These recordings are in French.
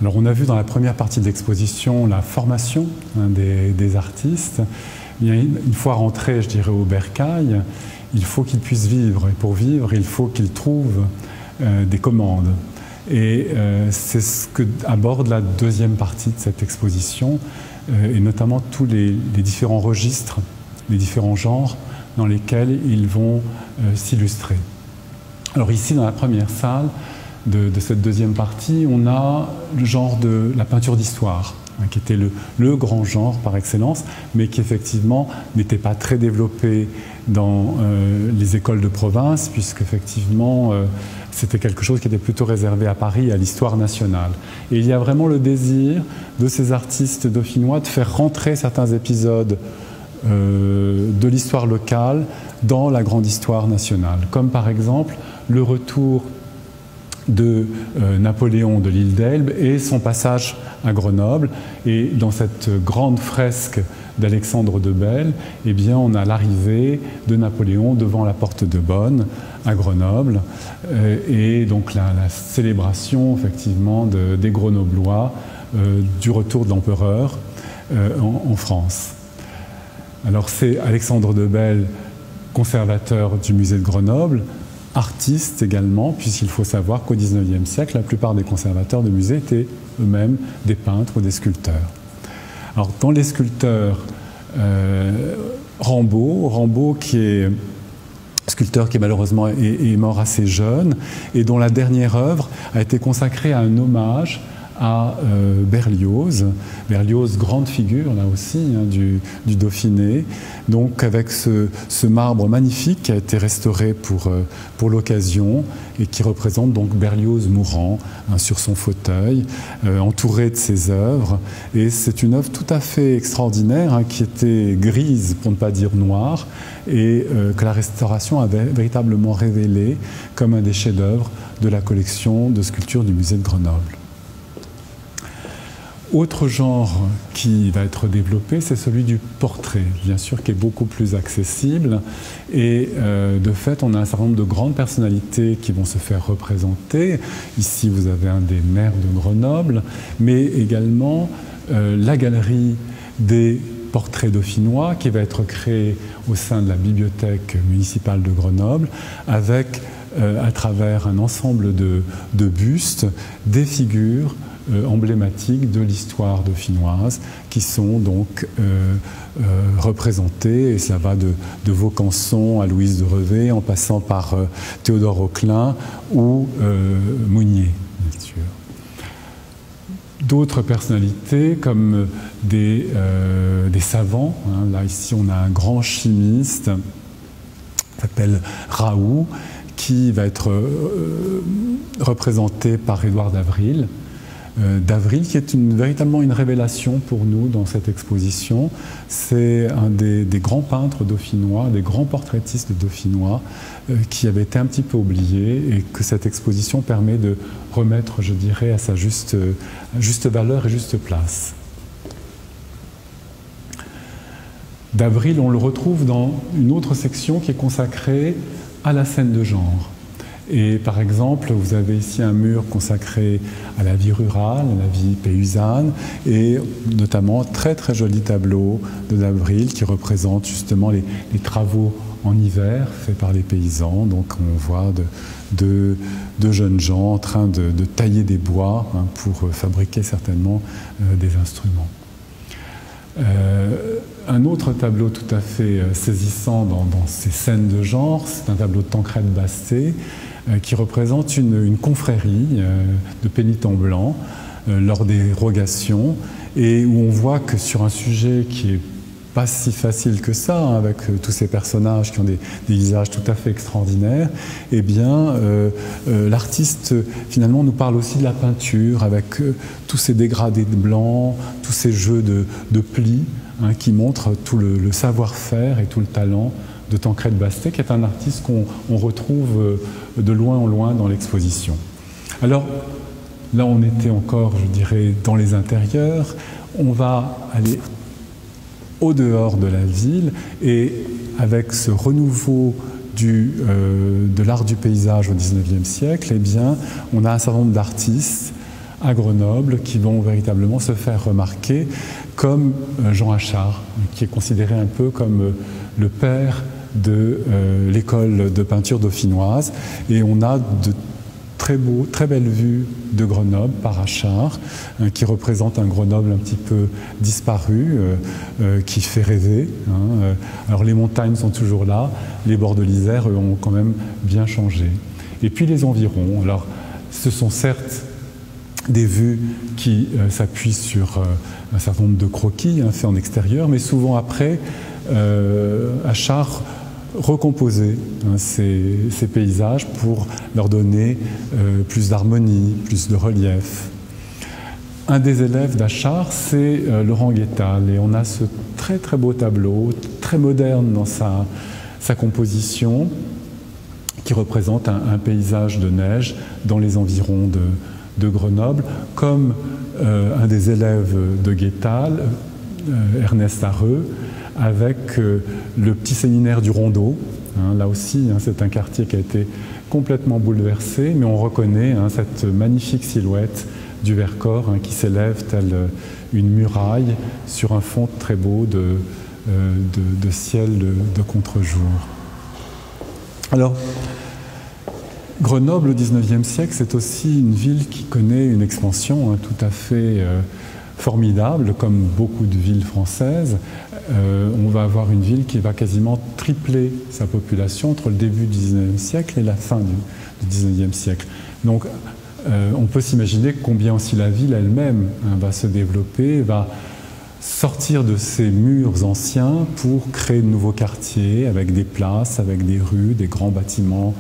Alors on a vu dans la première partie de l'exposition la formation des artistes. Une fois rentrés, je dirais, au bercail, il faut qu'ils puissent vivre. Et pour vivre, il faut qu'ils trouvent des commandes. Et c'est ce que aborde la deuxième partie de cette exposition, et notamment tous les différents registres, les différents genres dans lesquels ils vont s'illustrer. Alors ici, dans la première salle de cette deuxième partie, on a le genre de la peinture d'histoire, qui était le grand genre par excellence, mais qui effectivement n'était pas très développé dans les écoles de province, puisqu'effectivement c'était quelque chose qui était plutôt réservé à Paris et à l'histoire nationale. Et il y a vraiment le désir de ces artistes dauphinois de faire rentrer certains épisodes de l'histoire locale dans la grande histoire nationale, comme par exemple le retour de Napoléon de l'île d'Elbe et son passage à Grenoble. Et dans cette grande fresque d'Alexandre de Belle, eh bien, on a l'arrivée de Napoléon devant la porte de Bonn à Grenoble, et donc la célébration effectivement des Grenoblois du retour de l'empereur en France. Alors c'est Alexandre de Belle, conservateur du musée de Grenoble, artiste également, puisqu'il faut savoir qu'au XIXe siècle, la plupart des conservateurs de musées étaient eux-mêmes des peintres ou des sculpteurs. Alors dans les sculpteurs, Rambaud qui est sculpteur qui malheureusement est mort assez jeune et dont la dernière œuvre a été consacrée à un hommage à Berlioz. Berlioz, grande figure là aussi du Dauphiné, donc avec ce marbre magnifique qui a été restauré pour l'occasion et qui représente donc Berlioz mourant sur son fauteuil, entouré de ses œuvres. Et c'est une œuvre tout à fait extraordinaire qui était grise pour ne pas dire noire et que la restauration avait véritablement révélé comme un des chefs-d'œuvre de la collection de sculptures du musée de Grenoble. Autre genre qui va être développé, c'est celui du portrait, bien sûr, qui est beaucoup plus accessible. Et de fait, on a un certain nombre de grandes personnalités qui vont se faire représenter. Ici, vous avez un des maires de Grenoble, mais également la galerie des portraits dauphinois qui va être créée au sein de la bibliothèque municipale de Grenoble, avec, à travers un ensemble de bustes, des figures emblématiques de l'histoire dauphinoise qui sont donc représentées, et cela va de Vaucanson à Louise de Revée en passant par Théodore Auquelin ou Mounier, bien sûr. D'autres personnalités comme des savants, là ici on a un grand chimiste qui s'appelle Raoult, qui va être représenté par Édouard d'Avril. D'Avril, qui est véritablement une révélation pour nous dans cette exposition. C'est un des grands peintres dauphinois, des grands portraitistes dauphinois qui avait été un petit peu oublié et que cette exposition permet de remettre, je dirais, à sa juste valeur et juste place. D'Avril, on le retrouve dans une autre section qui est consacrée à la scène de genre. Et par exemple, vous avez ici un mur consacré à la vie rurale, à la vie paysanne, et notamment très très joli tableau de d'Avril qui représente justement les travaux en hiver faits par les paysans. Donc on voit de jeunes gens en train de tailler des bois pour fabriquer certainement des instruments. Un autre tableau tout à fait saisissant dans ces scènes de genre, c'est un tableau de Tancrède Basté qui représente une confrérie de pénitents blancs lors des rogations, et où on voit que sur un sujet qui est pas si facile que ça, avec tous ces personnages qui ont des visages tout à fait extraordinaires, eh bien, l'artiste finalement nous parle aussi de la peinture, avec tous ces dégradés de blanc, tous ces jeux de plis qui montrent tout le savoir-faire et tout le talent de Tancrède Basté, qui est un artiste qu'on retrouve de loin en loin dans l'exposition. Alors, là on était encore, je dirais, dans les intérieurs. On va aller au dehors de la ville, et avec ce renouveau de l'art du paysage au XIXe siècle, eh bien, on a un certain nombre d'artistes à Grenoble qui vont véritablement se faire remarquer, comme Jean Achard, qui est considéré un peu comme le père de l'école de peinture dauphinoise. Et on a de très belles vues de Grenoble par Achard, qui représente un Grenoble un petit peu disparu, qui fait rêver. Alors les montagnes sont toujours là, les bords de l'Isère ont quand même bien changé. Et puis les environs, alors ce sont certes des vues qui s'appuient sur un certain nombre de croquis faits en extérieur, mais souvent après, Achard recomposer ces paysages pour leur donner plus d'harmonie, plus de relief. Un des élèves d'Achard, c'est Laurent Guétal, et on a ce très très beau tableau, très moderne dans sa composition, qui représente un paysage de neige dans les environs de Grenoble, comme un des élèves de Guétal, Ernest Arreux, avec le petit séminaire du Rondeau. Là aussi, c'est un quartier qui a été complètement bouleversé, mais on reconnaît cette magnifique silhouette du Vercors qui s'élève telle une muraille sur un fond très beau de ciel de contre-jour. Alors, Grenoble au XIXe siècle, c'est aussi une ville qui connaît une expansion tout à fait formidable, comme beaucoup de villes françaises. On va avoir une ville qui va quasiment tripler sa population entre le début du XIXe siècle et la fin du XIXe siècle. Donc on peut s'imaginer combien aussi la ville elle-même va se développer, va sortir de ces murs anciens pour créer de nouveaux quartiers avec des places, avec des rues, des grands bâtiments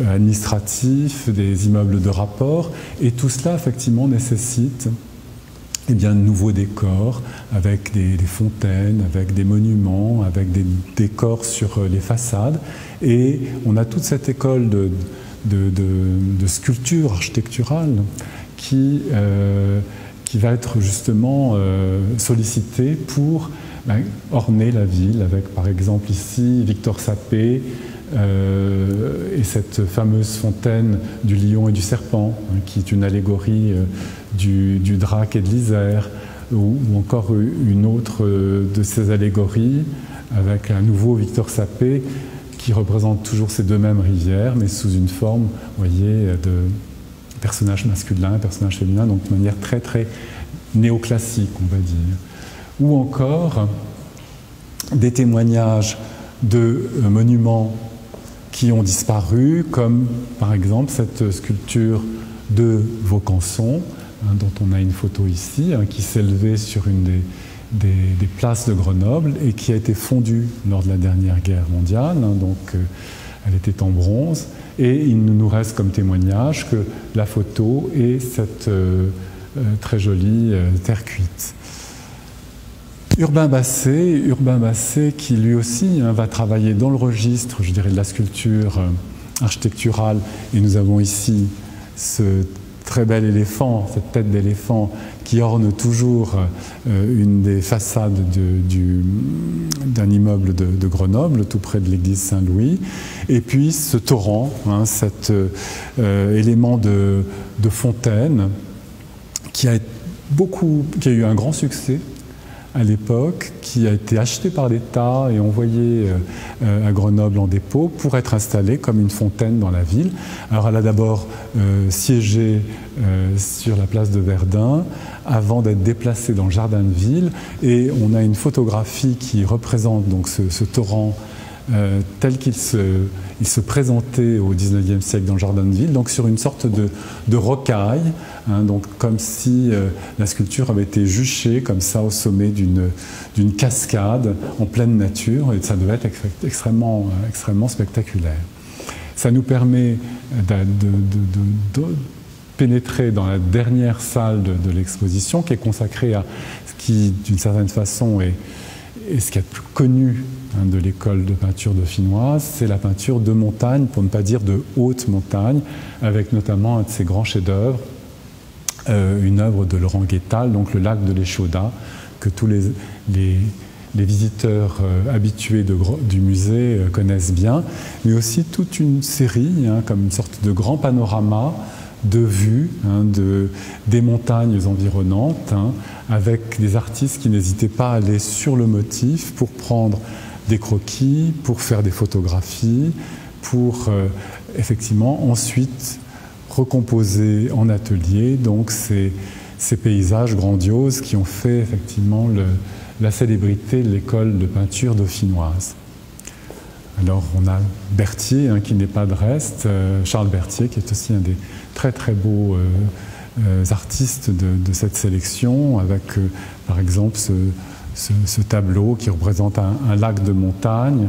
administratifs, des immeubles de rapport. Et tout cela, effectivement, nécessite de nouveaux décors, avec des fontaines, avec des monuments, avec des décors sur les façades. Et on a toute cette école de sculpture architecturale qui va être justement sollicitée pour orner la ville, avec par exemple ici Victor Sapé et cette fameuse fontaine du lion et du serpent, qui est une allégorie du Drac et de l'Isère, ou encore une autre de ces allégories avec un nouveau Victor Sapé qui représente toujours ces deux mêmes rivières, mais sous une forme, vous voyez, de personnage masculin, personnage féminin, donc de manière très très néoclassique, on va dire. Ou encore des témoignages de monuments qui ont disparu, comme par exemple cette sculpture de Vaucanson, dont on a une photo ici, qui s'élevait sur une des places de Grenoble et qui a été fondue lors de la dernière guerre mondiale, donc elle était en bronze, et il nous reste comme témoignage que la photo est cette très jolie terre cuite. Urbain Basset qui lui aussi va travailler dans le registre, je dirais, de la sculpture architecturale, et nous avons ici ce très bel éléphant, cette tête d'éléphant qui orne toujours une des façades d'un immeuble de Grenoble, tout près de l'église Saint-Louis. Et puis ce torrent, cet élément de fontaine qui a eu un grand succès à l'époque, qui a été acheté par l'État et envoyé à Grenoble en dépôt pour être installé comme une fontaine dans la ville. Alors elle a d'abord siégé sur la place de Verdun avant d'être déplacée dans le jardin de ville, et on a une photographie qui représente donc ce torrent tel qu'il se présentait au XIXe siècle dans le jardin de ville, donc sur une sorte de rocaille, donc comme si la sculpture avait été juchée comme ça au sommet d'une cascade en pleine nature, et ça devait être extrêmement spectaculaire. Ça nous permet de pénétrer dans la dernière salle de l'exposition, qui est consacrée à ce qui, d'une certaine façon, est ce qu'il y a de plus connu de l'école de peinture dauphinoise, c'est la peinture de montagne, pour ne pas dire de haute montagne, avec notamment un de ses grands chefs-d'œuvre, une œuvre de Laurent Guétal, donc le lac de l'Échaudat, que tous les visiteurs habitués du musée connaissent bien, mais aussi toute une série, comme une sorte de grand panorama de vue des montagnes environnantes, avec des artistes qui n'hésitaient pas à aller sur le motif pour prendre des croquis, pour faire des photographies, pour effectivement ensuite recomposer en atelier donc ces paysages grandioses qui ont fait effectivement la célébrité de l'école de peinture dauphinoise. Alors on a Berthier qui n'est pas de reste, Charles Berthier qui est aussi un des très très beaux artistes de cette sélection, avec par exemple ce tableau qui représente un lac de montagne.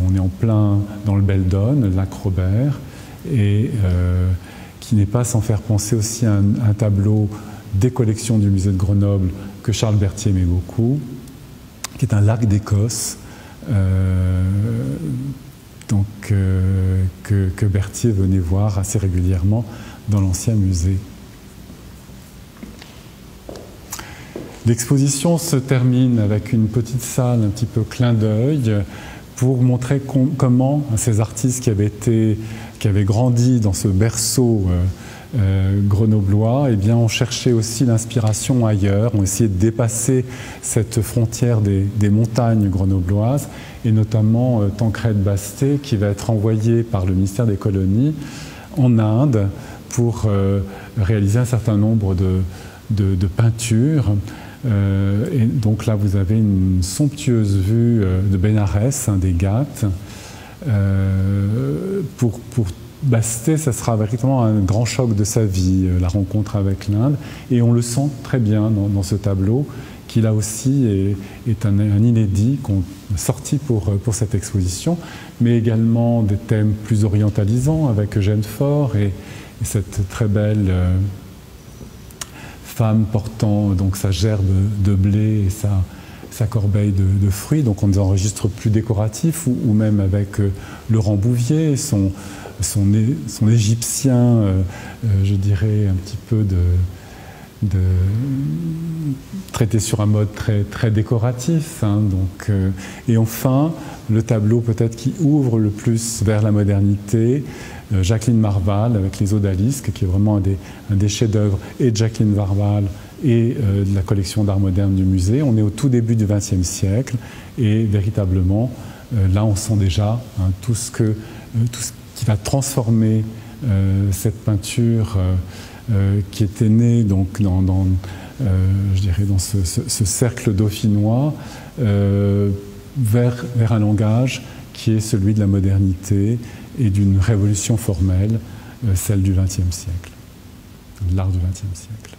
On est en plein dans le Beldon, le lac Robert, et qui n'est pas sans faire penser aussi à un tableau des collections du musée de Grenoble que Charles Berthier aimait beaucoup, qui est un lac d'Écosse, que Berthier venait voir assez régulièrement dans l'ancien musée. L'exposition se termine avec une petite salle un petit peu clin d'œil pour montrer comment ces artistes qui avaient grandi dans ce berceau grenoblois, eh bien, ont cherché aussi l'inspiration ailleurs, ont essayé de dépasser cette frontière des montagnes grenobloises, et notamment Tancrède Basté, qui va être envoyé par le ministère des Colonies en Inde pour réaliser un certain nombre de peintures. Et donc là, vous avez une somptueuse vue de Bénarès, des Ghats. Pour Basté, ça sera véritablement un grand choc de sa vie, la rencontre avec l'Inde. Et on le sent très bien dans ce tableau, qui là aussi est un inédit qu'on a sorti pour cette exposition, mais également des thèmes plus orientalisants avec Eugène Faure et cette très belle femme portant donc sa gerbe de blé et sa corbeille de fruits, donc on des enregistres plus décoratifs, ou même avec Laurent Bouvier, son égyptien, je dirais un petit peu traité sur un mode très décoratif. Et enfin, le tableau peut-être qui ouvre le plus vers la modernité, Jacqueline Marval avec les Odalisques, qui est vraiment un des chefs-d'œuvre et de Jacqueline Marval et de la collection d'art moderne du musée. On est au tout début du XXe siècle et véritablement, là on sent déjà tout ce qui va transformer cette peinture qui était née donc je dirais dans ce cercle dauphinois vers un langage qui est celui de la modernité et d'une révolution formelle, celle du XXe siècle, de l'art du XXe siècle.